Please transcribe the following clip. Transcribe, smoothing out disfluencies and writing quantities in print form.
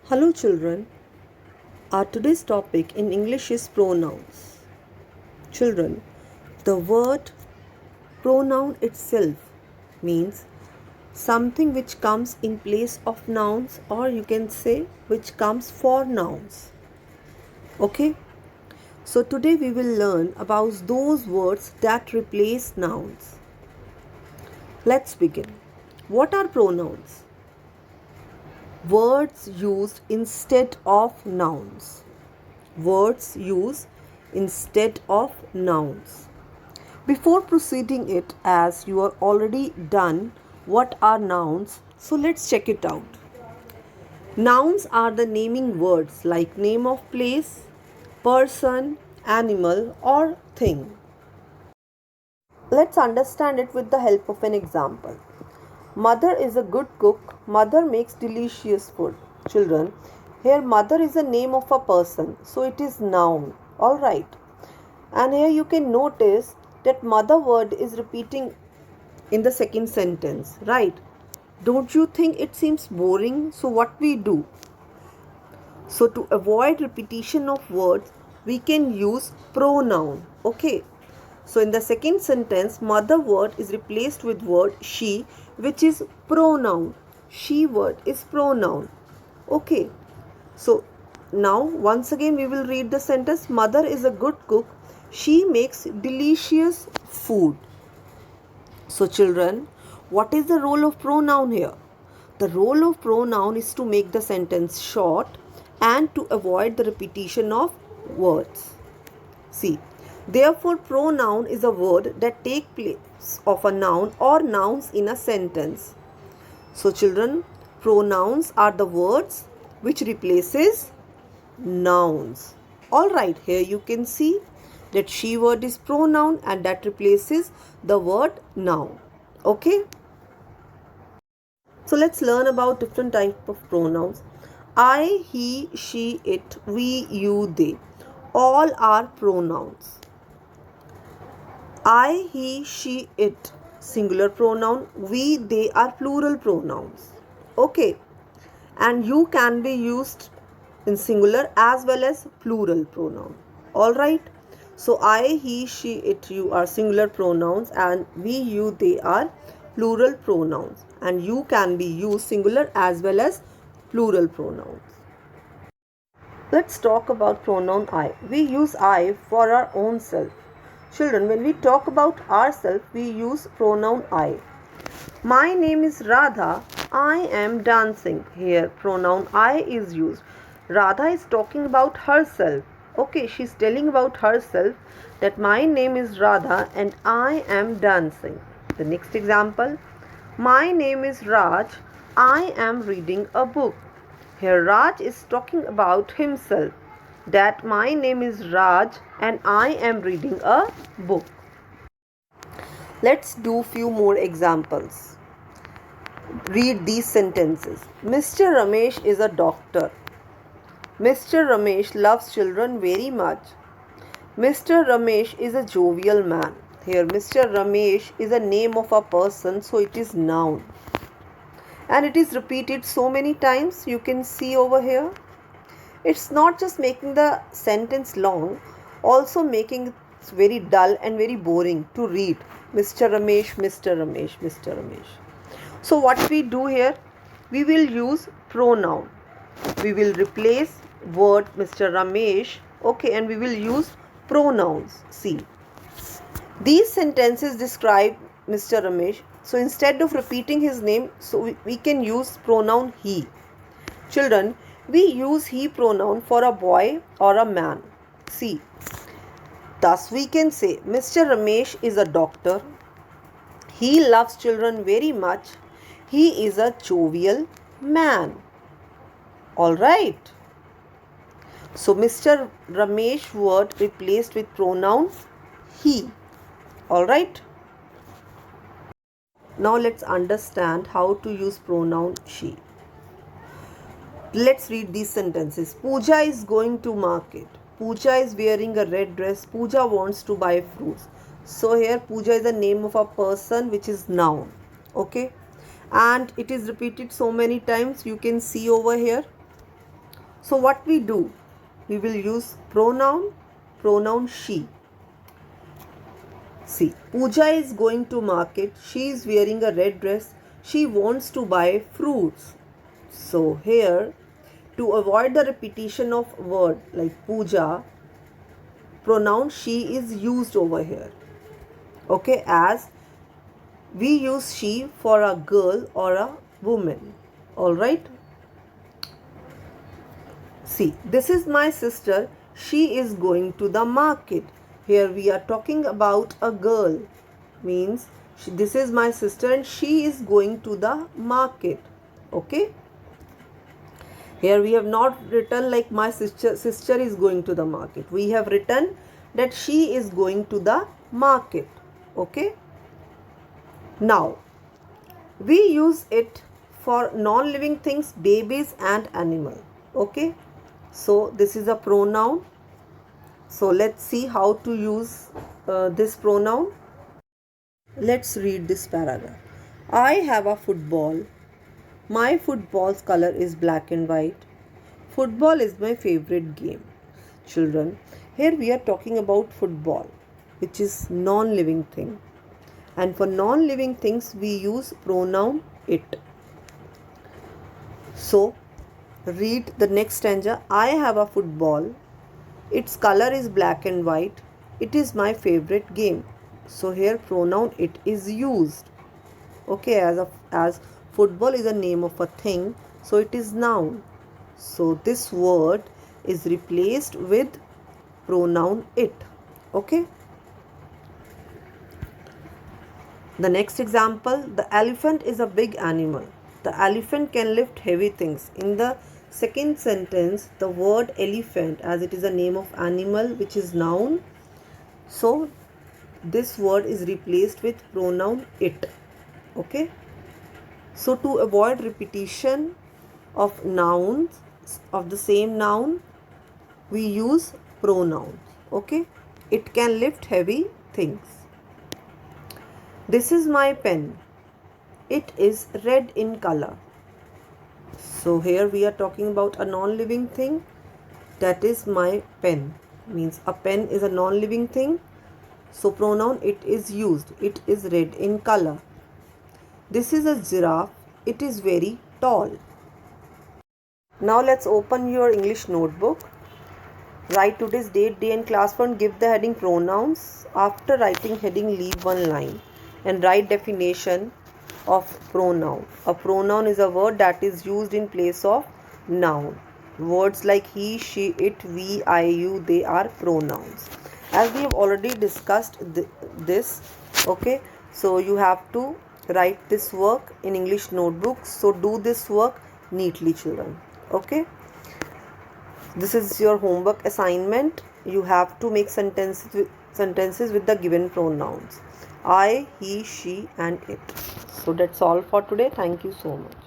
Hello children, our today's topic in English is pronouns. Children, the word pronoun itself means something which comes in place of nouns, or you can say which comes for nouns. Okay? So today we will learn about those words that replace nouns. Let's begin. What are pronouns? Words used instead of nouns. Words used instead of nouns. Before proceeding it, as you are already done, what are nouns? So let's check it out. Nouns are the naming words like name of place, person, animal, or thing. Let's understand it with the help of an example. Mother is a good cook. Mother makes delicious food. Children, here mother is a name of a person, so it is noun. Alright. And here you can notice that mother word is repeating in the second sentence, right? Don't you think it seems boring? So what we do? So to avoid repetition of words, we can use pronoun. Okay. So in the second sentence, mother word is replaced with word she, which is pronoun. She word is pronoun. Okay. So now once again we will read the sentence. Mother is a good cook. She makes delicious food. So children, what is the role of pronoun here? The role of pronoun is to make the sentence short and to avoid the repetition of words. See, therefore pronoun is a word that takes place of a noun or nouns in a sentence. So children, pronouns are the words which replaces nouns. Alright, here you can see that she word is pronoun and that replaces the word noun. Okay. So let's learn about different types of pronouns. I, he, she, it, we, you, they. All are pronouns. I, he, she, it, singular pronoun. We, they are plural pronouns. Okay. And you can be used in singular as well as plural pronoun. Alright. So I, he, she, it, you are singular pronouns, and we, you, they are plural pronouns. And you can be used singular as well as plural pronouns. Let's talk about pronoun I. We use I for our own self. Children, when we talk about ourselves, we use pronoun I. My name is Radha. I am dancing. Here, pronoun I is used. Radha is talking about herself. Okay, she's telling about herself that my name is Radha and I am dancing. The next example. My name is Raj. I am reading a book. Here Raj is talking about himself, that my name is Raj and I am reading a book. Let's do few more examples. Read these sentences. Mr. Ramesh is a doctor. Mr. Ramesh loves children very much. Mr. Ramesh is a jovial man. Here Mr. Ramesh is a name of a person, so it is noun. And it is repeated so many times, you can see over here. It's not just making the sentence long, also making it very dull and very boring to read. Mr. Ramesh, Mr. Ramesh, Mr. Ramesh. So what we do here, we will use pronoun. We will replace word Mr. Ramesh, okay, and we will use pronouns. See, these sentences describe Mr. Ramesh. So instead of repeating his name, so we can use pronoun he. Children, we use he pronoun for a boy or a man. See, thus we can say Mr. Ramesh is a doctor. He loves children very much. He is a jovial man. Alright. So Mr. Ramesh word replaced with pronoun he. Alright. Now let's understand how to use pronoun she. Let's read these sentences. Pooja is going to market. Pooja is wearing a red dress. Pooja wants to buy fruits. So here Pooja is the name of a person which is noun. Okay. And it is repeated so many times. You can see over here. So what we do? We will use pronoun she. See, Pooja is going to market. She is wearing a red dress. She wants to buy fruits. So here, to avoid the repetition of word like Pooja, pronoun she is used over here. Okay, as we use she for a girl or a woman. Alright. See, this is my sister. She is going to the market. Here we are talking about a girl. Means this is my sister and she is going to the market. Okay. Here we have not written like my sister is going to the market. We have written that she is going to the market. Okay. Now, we use it for non-living things, babies and animal. Okay. So, this is a pronoun. So, let's see how to use this pronoun. Let's read this paragraph. I have a football. My football's color is black and white. Football is my favorite game. Children, here we are talking about football, which is non-living thing. And for non-living things, we use pronoun it. So, read the next stanza. I have a football. Its color is black and white. It is my favorite game. So here pronoun it is used. Okay, as football is a name of a thing, so it is noun. So this word is replaced with pronoun it. Okay. The next example, the elephant is a big animal. The elephant can lift heavy things. In the second sentence, the word elephant, as it is a name of animal which is noun, so this word is replaced with pronoun it. Okay. So to avoid repetition of nouns of the same noun, we use pronouns. Okay. It can lift heavy things. This is my pen. It is red in color. So here we are talking about a non-living thing. That is my pen. Means a pen is a non-living thing. So pronoun it is used. It is red in color. This is a giraffe. It is very tall. Now let's open your English notebook. Write today's date, day and class font. Give the heading pronouns. After writing heading, leave one line and write definition of pronoun. A pronoun is a word that is used in place of noun. Words like he, she, it, we, I, you, they are pronouns. As we have already discussed this, okay, so you have to write this work in English notebook. So do this work neatly, children. Okay. This is your homework assignment. You have to make sentences with the given pronouns. I, he, she and it. So that's all for today. Thank you so much.